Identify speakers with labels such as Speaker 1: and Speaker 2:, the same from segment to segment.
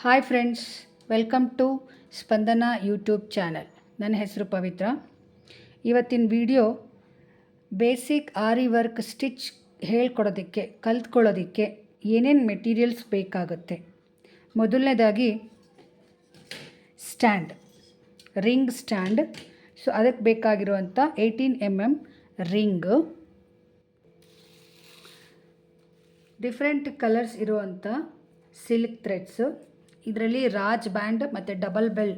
Speaker 1: Hi friends, welcome to Spandana YouTube channel. ನನ್ನ ಹೆಸರು ಪವಿತ್ರ. ಇವತ್ತಿನ video basic aari work stitch ಹೇಳ್ಕೊಡೋದಕ್ಕೆ ಕಲ್ತ್ಕೊಳ್ಳೋದಕ್ಕೆ ಏನೇನು ಮೆಟೀರಿಯಲ್ಸ್ ಬೇಕಾಗುತ್ತೆ. ಮೊದಲನೇದಾಗಿ ಸ್ಟ್ಯಾಂಡ್, ರಿಂಗ್ ಸ್ಟ್ಯಾಂಡ್. ಸೊ ಅದಕ್ಕೆ ಬೇಕಾಗಿರುವಂಥ 18mm ರಿಂಗು, ಡಿಫ್ರೆಂಟ್ ಕಲರ್ಸ್ ಇರುವಂಥ ಸಿಲ್ಕ್ ಥ್ರೆಡ್ಸು. ಇದರಲ್ಲಿ ರಾಜ್ ಬ್ಯಾಂಡ್ ಮತ್ತು ಡಬಲ್ ಬೆಲ್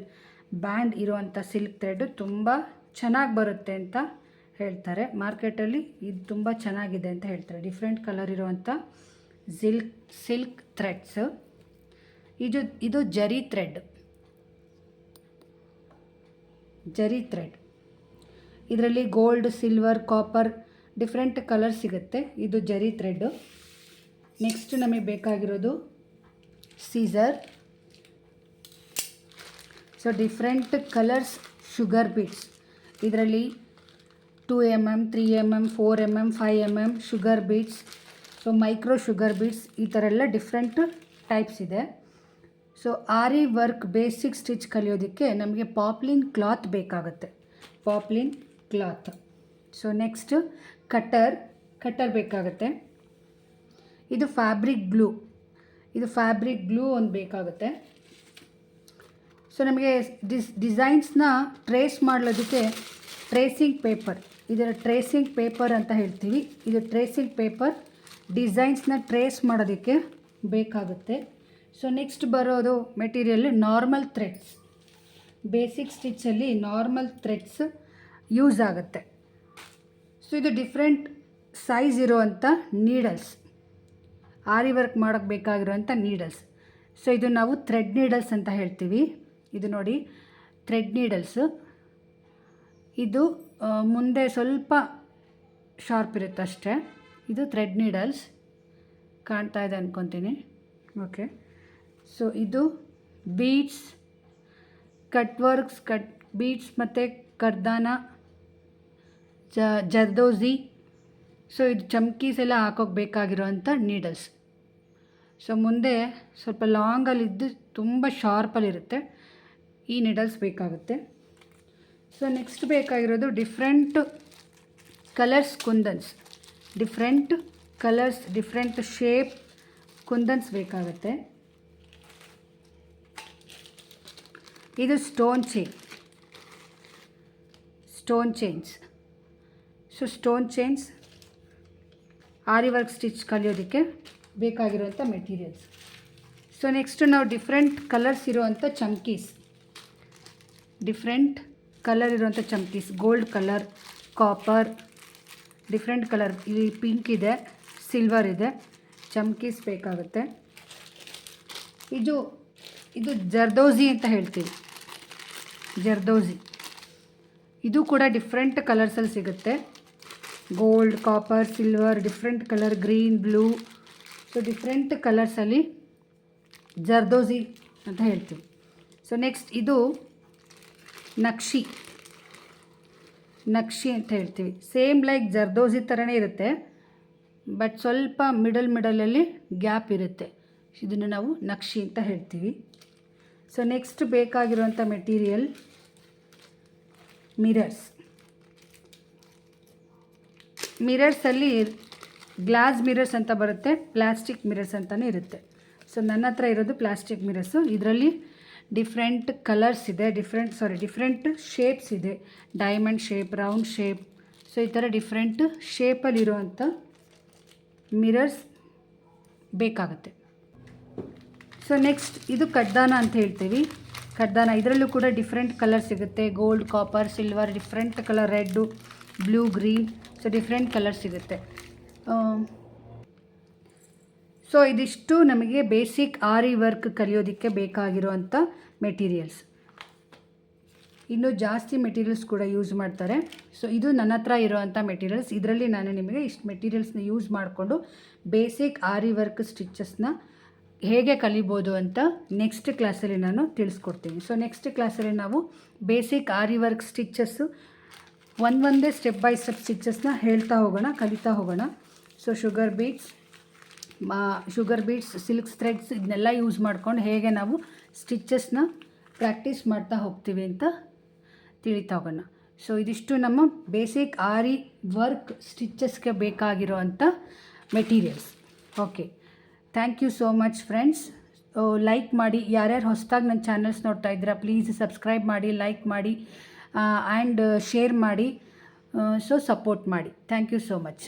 Speaker 1: ಬ್ಯಾಂಡ್ ಇರುವಂಥ ಸಿಲ್ಕ್ ಥ್ರೆಡ್ಡು ತುಂಬ ಚೆನ್ನಾಗಿ ಬರುತ್ತೆ ಅಂತ ಹೇಳ್ತಾರೆ. ಮಾರ್ಕೆಟಲ್ಲಿ ಇದು ತುಂಬ ಚೆನ್ನಾಗಿದೆ ಅಂತ ಹೇಳ್ತಾರೆ. ಡಿಫ್ರೆಂಟ್ ಕಲರ್ ಇರುವಂಥ ಸಿಲ್ಕ್ ಥ್ರೆಡ್ಸು. ಇದು ಜರಿ ಥ್ರೆಡ್. ಇದರಲ್ಲಿ gold, silver, copper different colour ಸಿಗುತ್ತೆ. ಇದು ಜರಿ ಥ್ರೆಡ್ಡು. ನೆಕ್ಸ್ಟ್ ನಮಗೆ ಬೇಕಾಗಿರೋದು scissor. So different colours sugar beads. ಇದರಲ್ಲಿ 2mm, 3mm, 4mm, 5mm sugar beads. So micro sugar beads, ಈ ಥರ ಎಲ್ಲ ಡಿಫ್ರೆಂಟ್ ಟೈಪ್ಸ್ ಇದೆ. So aari work basic stitch ಕಲಿಯೋದಕ್ಕೆ ನಮಗೆ ಪಾಪ್ಲಿನ್ ಕ್ಲಾತ್ ಬೇಕಾಗುತ್ತೆ. Poplin cloth. So next cutter ಬೇಕಾಗುತ್ತೆ. ಇದು ಫ್ಯಾಬ್ರಿಕ್ ಗ್ಲೂ ಒಂದು ಬೇಕಾಗುತ್ತೆ. ಸೊ ನಮಗೆ ಡಿಸೈನ್ಸ್ನ ಟ್ರೇಸ್ ಮಾಡೋದಕ್ಕೆ ಟ್ರೇಸಿಂಗ್ ಪೇಪರ್, ಇದರ ಟ್ರೇಸಿಂಗ್ ಪೇಪರ್ ಅಂತ ಹೇಳ್ತೀವಿ. ಇದು ಟ್ರೇಸಿಂಗ್ ಪೇಪರ್ ಡಿಸೈನ್ಸ್ನ ಟ್ರೇಸ್ ಮಾಡೋದಕ್ಕೆ ಬೇಕಾಗುತ್ತೆ. ಸೊ ನೆಕ್ಸ್ಟ್ ಬರೋದು ಮೆಟೀರಿಯಲ್ ನಾರ್ಮಲ್ ಥ್ರೆಡ್ಸ್. ಬೇಸಿಕ್ ಸ್ಟಿಚ್ಚಲ್ಲಿ ನಾರ್ಮಲ್ ಥ್ರೆಡ್ಸ್ ಯೂಸ್ ಆಗುತ್ತೆ. ಸೊ ಇದು ಡಿಫ್ರೆಂಟ್ ಸೈಜ್ ಇರುವಂಥ ನೀಡಲ್ಸ್, ಆರಿ ವರ್ಕ್ ಮಾಡೋಕ್ಕೆ ಬೇಕಾಗಿರುವಂಥ ನೀಡಲ್ಸ್. ಸೊ ಇದು ನಾವು ಥ್ರೆಡ್ ನೀಡಲ್ಸ್ ಅಂತ ಹೇಳ್ತೀವಿ. ಇದು ನೋಡಿ ಥ್ರೆಡ್ ನೀಡಲ್ಸು. ಇದು ಮುಂದೆ ಸ್ವಲ್ಪ ಶಾರ್ಪ್ ಇರುತ್ತೆ ಅಷ್ಟೇ. ಇದು ಥ್ರೆಡ್ ನೀಡಲ್ಸ್ ಕಾಣ್ತಾ ಇದೆ ಅಂದ್ಕೊತೀನಿ. ಓಕೆ. ಸೊ ಇದು ಬೀಡ್ಸ್, ಕಟ್ ಬೀಡ್ಸ್ ಮತ್ತು ಕರ್ದಾನ, ಜರ್ದೋಸಿ. ಸೊ ಇದು ಚಮ್ಕೀಸ್ ಎಲ್ಲ ಹಾಕೋಕ್ಕೆ ಬೇಕಾಗಿರೋವಂಥ ನೀಡಲ್ಸ್. ಸೊ ಮುಂದೆ ಸ್ವಲ್ಪ ಲಾಂಗಲ್ಲಿದ್ದು ತುಂಬ ಶಾರ್ಪಲ್ಲಿರುತ್ತೆ. ಈ ನೀಡಲ್ಸ್ ಬೇಕಾಗುತ್ತೆ. ಸೊ ನೆಕ್ಸ್ಟ್ ಬೇಕಾಗಿರೋದು different colours kundans. Different shape kundans ಬೇಕಾಗುತ್ತೆ. ಇದು stone chains. So stone chains aari work stitch ಕಲಿಯೋದಕ್ಕೆ ಬೇಕಾಗಿರುವಂಥ ಮೆಟೀರಿಯಲ್ಸ್. ಸೊ ನೆಕ್ಸ್ಟ್ ನಾವು ಡಿಫ್ರೆಂಟ್ ಕಲರ್ಸ್ ಇರುವಂಥ ಚಮ್ಕೀಸ್. Gold colour, copper, different colour. ಇಲ್ಲಿ ಪಿಂಕ್ ಇದೆ, ಸಿಲ್ವರ್ ಇದೆ. ಚಮ್ಕೀಸ್ ಬೇಕಾಗುತ್ತೆ. ಇದು ಜರ್ದೋಸಿ ಅಂತ ಹೇಳ್ತೀವಿ. ಇದು ಕೂಡ ಡಿಫ್ರೆಂಟ್ ಕಲರ್ಸಲ್ಲಿ ಸಿಗುತ್ತೆ. Gold, copper, silver, different colour, green, blue. So different ಕಲರ್ಸಲ್ಲಿ ಜರ್ದೋಸಿ ಅಂತ ಹೇಳ್ತೀವಿ. ಸೊ ನೆಕ್ಸ್ಟ್ ಇದು ನಕ್ಷಿ ಅಂತ ಹೇಳ್ತೀವಿ. ಸೇಮ್ ಲೈಕ್ ಜರ್ದೋಸಿ ಥರನೇ ಇರುತ್ತೆ, ಬಟ್ ಸ್ವಲ್ಪ ಮಿಡಲಲ್ಲಿ ಗ್ಯಾಪ್ ಇರುತ್ತೆ. ಇದನ್ನು ನಾವು ನಕ್ಷಿ ಅಂತ ಹೇಳ್ತೀವಿ. ಸೊ ನೆಕ್ಸ್ಟ್ ಬೇಕಾಗಿರುವಂಥ ಮೆಟೀರಿಯಲ್ ಮಿರರ್ಸಲ್ಲಿ ಗ್ಲಾಸ್ ಮಿರರ್ಸ್ ಅಂತ ಬರುತ್ತೆ, ಪ್ಲಾಸ್ಟಿಕ್ ಮಿರರ್ಸ್ ಅಂತಲೇ ಇರುತ್ತೆ. ಸೊ ನನ್ನ ಹತ್ರ ಇರೋದು ಪ್ಲಾಸ್ಟಿಕ್ ಮಿರರ್ಸು. ಇದರಲ್ಲಿ ಡಿಫ್ರೆಂಟ್ ಕಲರ್ಸ್ ಇದೆ, ಡಿಫ್ರೆಂಟ್ ಶೇಪ್ಸ್ ಇದೆ. Diamond shape, round shape. So ಈ ಥರ ಡಿಫ್ರೆಂಟ್ ಶೇಪಲ್ಲಿರುವಂಥ ಮಿರರ್ಸ್ ಬೇಕಾಗುತ್ತೆ. ಸೊ ನೆಕ್ಸ್ಟ್ ಇದು ಕಡ್ದಾನ ಅಂತ ಹೇಳ್ತೀವಿ. ಇದರಲ್ಲೂ ಕೂಡ ಡಿಫ್ರೆಂಟ್ ಕಲರ್ ಸಿಗುತ್ತೆ. Gold, copper, silver, different colour, red, blue, green. So different colour ಸಿಗುತ್ತೆ. ಸೊ ಇದಿಷ್ಟು ನಮಗೆ ಬೇಸಿಕ್ ಆರಿ ವರ್ಕ್ ಕಲಿಯೋದಕ್ಕೆ ಬೇಕಾಗಿರುವಂಥ ಮೆಟೀರಿಯಲ್ಸ್. ಇನ್ನೂ ಜಾಸ್ತಿ ಮೆಟೀರಿಯಲ್ಸ್ ಕೂಡ ಯೂಸ್ ಮಾಡ್ತಾರೆ. ಸೊ ಇದು ನನ್ನ ಹತ್ರ ಇರೋವಂಥ ಮೆಟೀರಿಯಲ್ಸ್. ಇದರಲ್ಲಿ ನಾನು ನಿಮಗೆ ಇಷ್ಟು ಮೆಟೀರಿಯಲ್ಸ್ನ ಯೂಸ್ ಮಾಡಿಕೊಂಡು ಬೇಸಿಕ್ ಆರಿ ವರ್ಕ್ ಸ್ಟಿಚಸ್ನ ಹೇಗೆ ಕಲಿಬೋದು ಅಂತ ನೆಕ್ಸ್ಟ್ ಕ್ಲಾಸಲ್ಲಿ ನಾನು ತಿಳಿಸ್ಕೊಡ್ತೀನಿ. ಸೊ ನೆಕ್ಸ್ಟ್ ಕ್ಲಾಸಲ್ಲಿ ನಾವು ಬೇಸಿಕ್ ಆರಿ ವರ್ಕ್ ಸ್ಟಿಚಸ್ಸು ಒಂದೇ ಸ್ಟೆಪ್ ಬೈ ಸ್ಟೆಪ್ ಸ್ಟಿಚಸ್ನ ಕಲಿತಾ ಹೋಗೋಣ. So sugar beads, sugar beads, silk threads ಇದನ್ನೆಲ್ಲ ಯೂಸ್ ಮಾಡ್ಕೊಂಡು ಹೇಗೆ ನಾವು ಸ್ಟಿಚಸ್ನ ಪ್ರಾಕ್ಟೀಸ್ ಮಾಡ್ತಾ ಹೋಗ್ತೀವಿ ಅಂತ ತಿಳಿತಾ ಹೋಗೋಣ. ಸೊ ಇದಿಷ್ಟು ನಮ್ಮ ಬೇಸಿಕ್ ಆರಿ ವರ್ಕ್ ಸ್ಟಿಚಸ್ಗೆ ಬೇಕಾಗಿರೋ ಅಂಥ materials. Okay, thank you so much friends. Like ಮಾಡಿ, ಯಾರ್ಯಾರು ಹೊಸದಾಗಿ ನನ್ನ ಚಾನಲ್ಸ್ ನೋಡ್ತಾ ಇದ್ದೀರಾ ಪ್ಲೀಸ್ ಸಬ್ಸ್ಕ್ರೈಬ್ ಮಾಡಿ, ಲೈಕ್ ಮಾಡಿ ಆ್ಯಂಡ್ ಶೇರ್ ಮಾಡಿ. ಸೊ ಸಪೋರ್ಟ್ ಮಾಡಿ. Thank you so much.